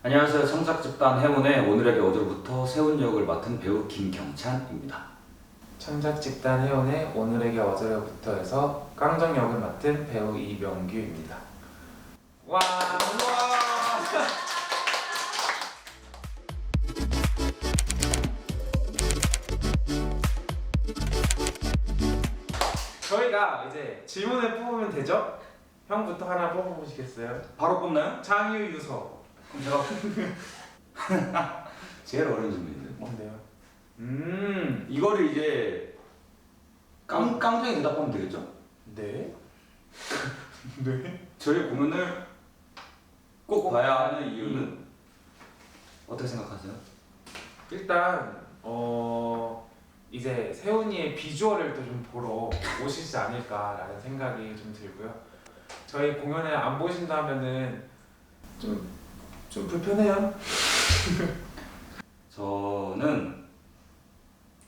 안녕하세요. 창작집단 해운의 오늘에게 어제로부터 세운 역을 맡은 배우 김경찬입니다. 창작집단 혜원의 오늘에게 어제로부터에서 깡정 역을 맡은 배우 이명규입니다. 와! 저희가 이제 질문을 뽑으면 되죠? 형부터 하나 뽑아보시겠어요? 바로 뽑나요? 장유 유서. 그럼 제가 제일 어려운 질문인데. 뭔데요? 이거를 이제 깡통이 대답하면 되겠죠? 네? 네? 저희 공연을 꼭 봐야 하는 이유는 어떻게 생각하세요? 일단 이제 세훈이의 비주얼을 또 좀 보러 오시지 않을까라는 생각이 좀 들고요. 저희 공연을 안 보신다면은 좀 불편해요. 저는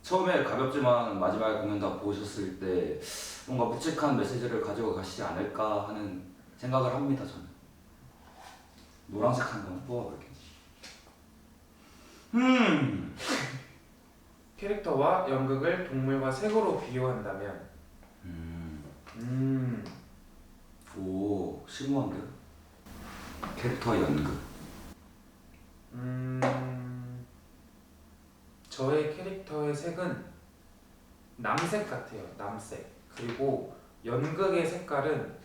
처음에 가볍지만 마지막에 공연 다 보셨을 때 뭔가 묵직한 메시지를 가지고 가시지 않을까 하는 생각을 합니다. 저는 노란색 한 번 뽑아볼게요. 캐릭터와 연극을 동물과 색으로 비유한다면 오, 심오한데요? 캐릭터와 연극. 저의 캐릭터의 색은 남색 같아요. 남색. 그리고 연극의 색깔은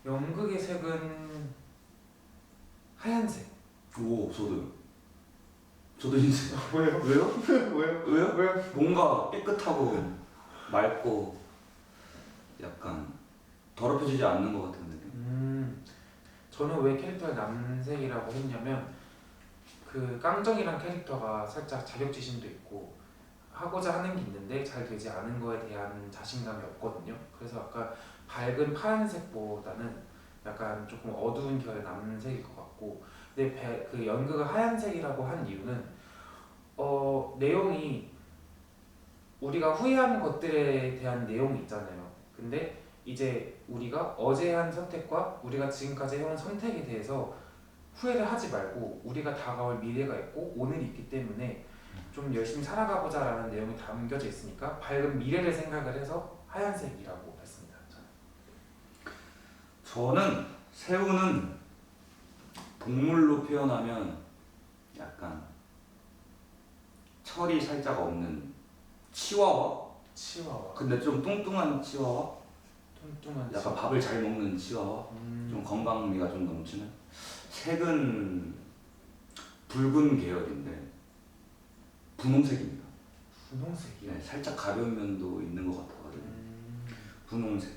연극의 색은 하얀색. 오, 저도 흰색. 왜요? 왜요? 왜요? 왜요? 뭔가 깨끗하고 맑고 약간 더럽혀지지 않는 것 같은 느낌. 저는 왜 캐릭터를 남색이라고 했냐면 그 깡정이란 캐릭터가 살짝 자격지심도 있고 하고자 하는 게 있는데 잘 되지 않은 거에 대한 자신감이 없거든요. 그래서 아까 밝은 파란색보다는 약간 조금 어두운 결의 남색일 것 같고, 근데 그 연극을 하얀색이라고 한 이유는 내용이 우리가 후회하는 것들에 대한 내용이 있잖아요. 근데 이제 우리가 어제 한 선택과 우리가 지금까지 해온 선택에 대해서 후회를 하지 말고 우리가 다가올 미래가 있고 오늘이 있기 때문에 좀 열심히 살아가보자 라는 내용이 담겨져 있으니까 밝은 미래를 생각을 해서 하얀색이라고 했습니다. 저는 새우는 동물로 표현하면 약간 철이 살짝 없는 치와와? 치와와. 근데 좀 뚱뚱한 치와와? 뚱뚱한 약간 치와와. 밥을 잘 먹는 치와와? 좀 건강미가 좀 넘치는? 색은 붉은 계열인데 분홍색입니다. 분홍색이요? 네, 살짝 가벼운 면도 있는 것 같아가지고 분홍색.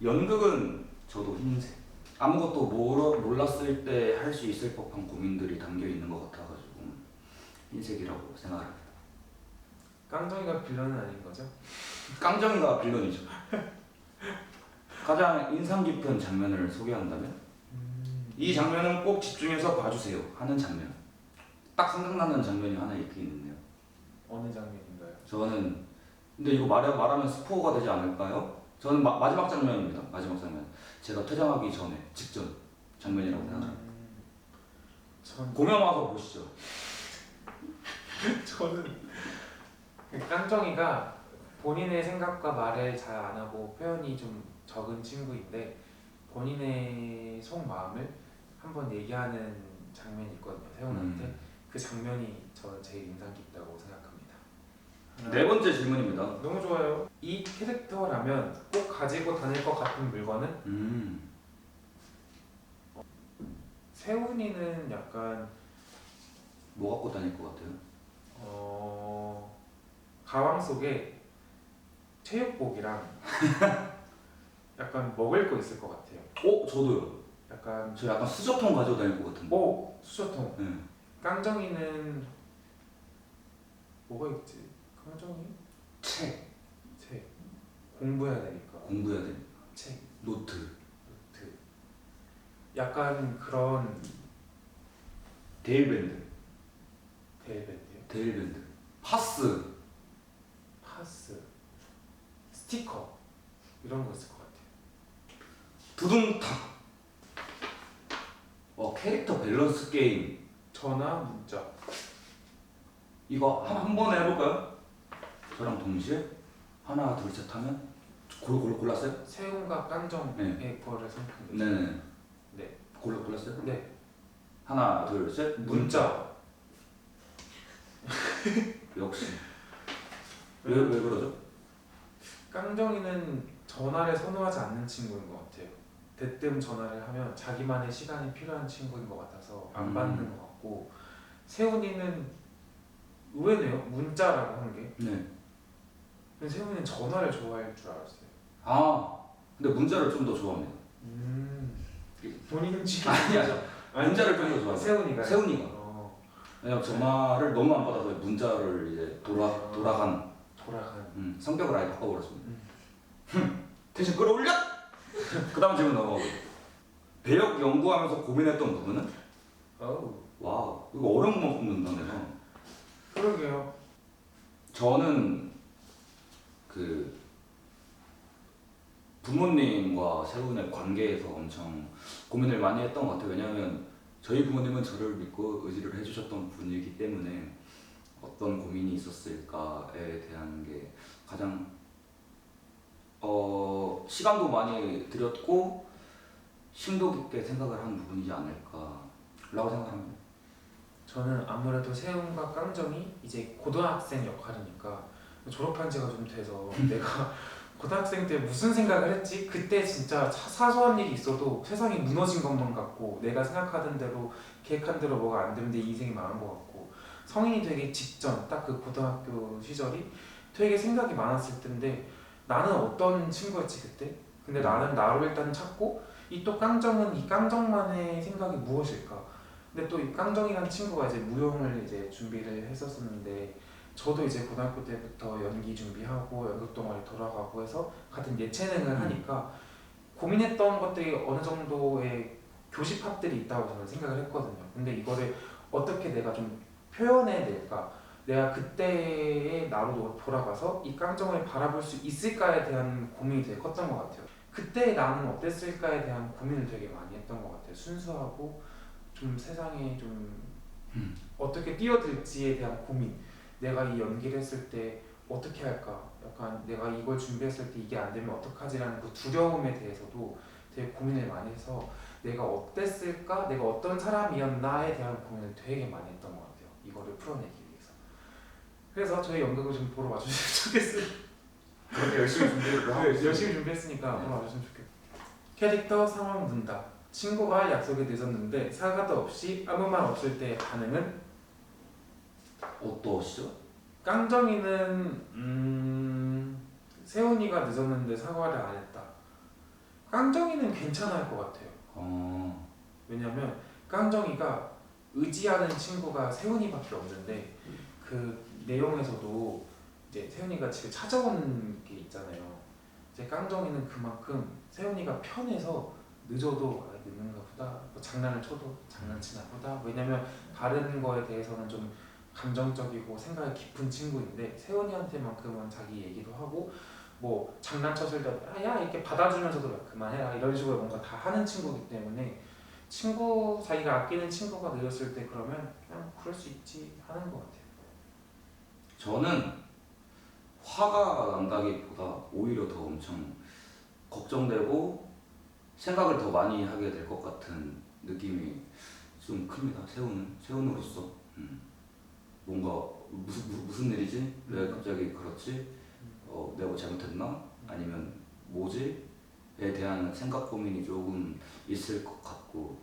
연극은 저도 흰색. 아무것도 몰랐을 때 할 수 있을 법한 고민들이 담겨 있는 것 같아가지고 흰색이라고 생각합니다. 깡정이가 빌런은 아닌 거죠? 깡정이가 빌런이죠. 가장 인상 깊은 장면을 소개한다면 이 장면은 꼭 집중해서 봐주세요 하는 장면. 딱 생각나는 장면이 하나 있긴 있네요. 어느 장면인가요? 저는 근데 이거 말하면 스포가 되지 않을까요? 저는 마지막 장면입니다. 마지막 장면. 제가 퇴장하기 전에 직전 장면이라고 생각합니다. 공연 와서 보시죠. 저는 깡정이가 본인의 생각과 말을 잘 안 하고 표현이 좀 적은 친구인데 본인의 속마음을 한번 얘기하는 장면이 있거든요. 세훈한테. 그 장면이 저는 제일 인상 깊다고 생각합니다. 네 번째 질문입니다. 너무 좋아요. 이 캐릭터라면 꼭 가지고 다닐 것 같은 물건은? 세훈이는 약간 뭐 갖고 다닐 것 같아요? 가방 속에 체육복이랑 약간 먹을 거 있을 것 같아요. 저도요. 약간 저 약간 수저통 가지고 다닐 것 같은데. 수저통. 네. 깡정이는 뭐가 있지? 깡정이? 책. 공부해야 되니까. 공부해야 되니까. 책. 노트. 약간 그런 데일밴드. 데일밴드요? 파스. 스티커 이런 거 있을 것 같아요. 두둥탁. 캐릭터 밸런스 게임 전화, 문자. 이거 한 번에 해볼까요? 저랑 동시에 하나 둘 셋 하면 골랐어요? 세훈과 깡정의 네. 거를 선택해. 네네. 네. 골랐어요? 네. 하나 둘 셋. 문자. 역시. 왜 그러죠? 깡정이는 전화를 선호하지 않는 친구인 것 같아요. 대뜸 전화를 하면 자기만의 시간이 필요한 친구인 것 같아서 안 받는 것 같고, 세훈이는 의외네요. 문자라고 한 게. 네. 근데 세훈이는 전화를 좋아할 줄 알았어요. 아 근데 문자를 좀 더 좋아합니다. 본인은 지금 아니야. 문자를 좀 더 좋아해요. 세훈이가. 세훈이가. 왜냐면 전화를 너무 안 받아서 문자를 이제 돌아간 성격을 아예 바꿔버렸습니다. 텐션 끌어올려! 그 다음 질문 넘어가고 배역 연구하면서 고민했던 부분은? 어우. 와우 이거 어려운 것만 뽑는다 내가. 그러게요. 저는 그 부모님과 세훈의 관계에서 엄청 고민을 많이 했던 것 같아요. 왜냐하면 저희 부모님은 저를 믿고 의지를 해주셨던 분이기 때문에 어떤 고민이 있었을까에 대한 게 가장 시간도 많이 들였고 심도 깊게 생각을 한 부분이지 않을까라고 생각합니다. 저는 아무래도 세훈과 깡정이 이제 고등학생 역할이니까 졸업한 지가 좀 돼서 내가 고등학생 때 무슨 생각을 했지? 그때 진짜 사소한 일이 있어도 세상이 무너진 것만 같고 내가 생각하던 대로 계획한 대로 뭐가 안 되면 내 인생이 망한 것 같고 성인이 되기 직전 딱 그 고등학교 시절이 되게 생각이 많았을 텐데 나는 어떤 친구였지 그때? 근데 나는 나로 일단 찾고 이 또 깡정은 이 깡정만의 생각이 무엇일까? 근데 또 이 깡정이라는 친구가 이제 무용을 이제 준비를 했었었는데 저도 이제 고등학교 때부터 연기 준비하고 연극 동아리 돌아가고 해서 같은 예체능을 하니까 고민했던 것들이 어느 정도의 교집합들이 있다고 저는 생각을 했거든요. 근데 이거를 어떻게 내가 좀 표현해낼까? 내가 그때의 나로 돌아가서 이 깡정을 바라볼 수 있을까에 대한 고민이 되게 컸던 것 같아요. 그때 나는 어땠을까에 대한 고민을 되게 많이 했던 것 같아요. 순수하고 좀 세상에 좀 어떻게 뛰어들지에 대한 고민. 내가 이 연기를 했을 때 어떻게 할까? 약간 내가 이걸 준비했을 때 이게 안 되면 어떡하지라는 그 두려움에 대해서도 되게 고민을 많이 해서 내가 어땠을까? 내가 어떤 사람이었나에 대한 고민을 되게 많이 했던 것 같아요. 이거를 풀어내기 위해서. 그래서 저희 연극을 좀 보러 와주시면 좋겠어요. 그렇게 열심히 준비를 하고 있어요. 열심히 준비했으니까 보러 와주시면 좋겠어요. 캐릭터 상황 문답. 친구가 약속에 늦었는데 사과도 없이 아무 말 없을 때의 반응은? 어떠시죠? 깡정이는 세훈이가 늦었는데 사과를 안 했다. 깡정이는 괜찮을 것 같아요. 왜냐면 깡정이가 의지하는 친구가 세훈이밖에 없는데 그 내용에서도 이제 세훈이가 집에 찾아오는 게 있잖아요. 이제 깡정이는 그만큼 세훈이가 편해서 늦어도 늦는가 보다, 뭐 장난을 쳐도 장난치나 보다. 왜냐면 다른 거에 대해서는 좀 감정적이고 생각이 깊은 친구인데 세훈이한테만큼은 자기 얘기도 하고 뭐 장난쳤을 때 야 이렇게 받아주면서도 그만해라 이런 식으로 뭔가 다 하는 친구이기 때문에 친구 자기가 아끼는 친구가 늦었을 때 그러면 그냥 그럴 수 있지 하는 것 같아요. 저는 화가 난다기보다 오히려 더 엄청 걱정되고 생각을 더 많이 하게 될 것 같은 느낌이 좀 큽니다. 세훈으로서 뭔가 무슨 일이지? 왜 갑자기 그렇지? 내가 뭐 잘못했나? 아니면 뭐지? 에 대한 생각 고민이 조금 있을 것 같고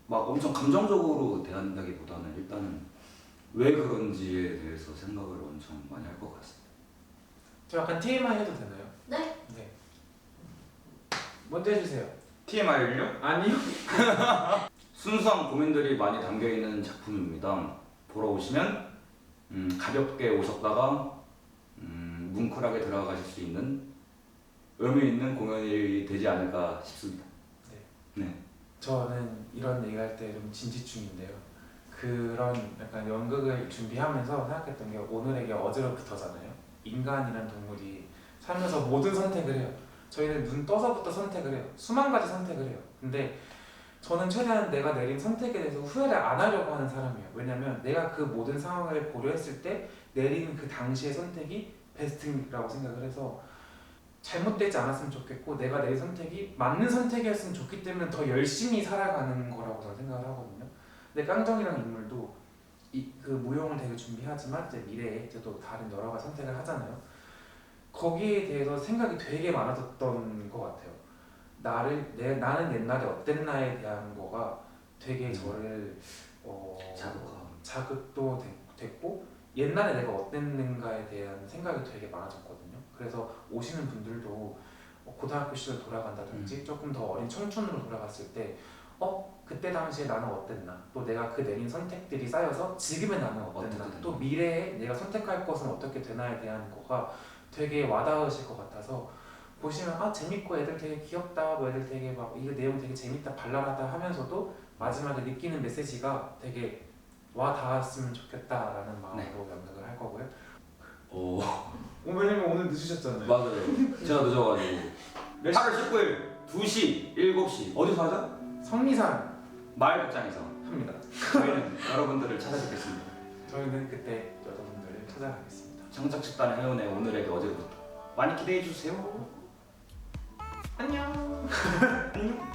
막 엄청 감정적으로 대한다기보다는 일단은 왜 그런지에 대해서 생각을 엄청 많이 할 것 같습니다. 저 약간 TMI 해도 되나요? 네. 네. 먼저 해주세요. TMI를요? 아니요. 순수한 고민들이 많이 담겨있는 작품입니다. 보러 오시면 가볍게 오셨다가 뭉클하게 들어가실 수 있는 의미 있는 공연이 되지 않을까 싶습니다. 네. 저는 이런 얘기할 때 좀 진지충인데요. 그런 약간 연극을 준비하면서 생각했던 게 오늘에게 어제로부터잖아요. 인간이란 동물이 살면서 모든 선택을 해요. 저희는 눈 떠서부터 선택을 해요. 수만 가지 선택을 해요. 근데 저는 최대한 내가 내린 선택에 대해서 후회를 안 하려고 하는 사람이에요. 왜냐면 내가 그 모든 상황을 고려했을 때 내린 그 당시의 선택이 베스트라고 생각을 해서 잘못되지 않았으면 좋겠고 내가 내린 선택이 맞는 선택이었으면 좋기 때문에 더 열심히 살아가는 거라고 저는 생각을 하거든요. 근데 깡정이랑 인물도 그 무용을 되게 준비하지만 이제 미래에 이제 또 다른 여러 가지 선택을 하잖아요. 거기에 대해서 생각이 되게 많아졌던 것 같아요. 나는 옛날에 어땠나에 대한 거가 되게 저를 자극도 됐고 옛날에 내가 어땠는가에 대한 생각이 되게 많아졌거든요. 그래서 오시는 분들도 고등학교 시절 돌아간다든지 조금 더 어린 청춘으로 돌아갔을 때 그때 당시에 나는 어땠나, 또 내가 그 내린 선택들이 쌓여서 지금의 나는 어땠나, 또 미래에 내가 선택할 것은 어떻게 되나에 대한 거가 되게 와닿으실 것 같아서 보시면 재밌고 애들 되게 귀엽다, 뭐 애들 되게 막 이거 내용 되게 재밌다, 발랄하다 하면서도 마지막에 느끼는 메시지가 되게 와 닿았으면 좋겠다라는 마음으로 연극을 할 거고요. 왜냐면 오늘 늦으셨잖아요. 맞아요. 제가 늦어가지고 8월 19일 2시, 7시 어디서 하자? 성미산 마을극장에서 합니다. 저희는 여러분들을 찾아뵙겠습니다. 저희는 그때 여러분들을 찾아가겠습니다. 창작 집단의 행운의 오늘에게 어제부터 많이 기대해 주세요. 안녕. 안녕.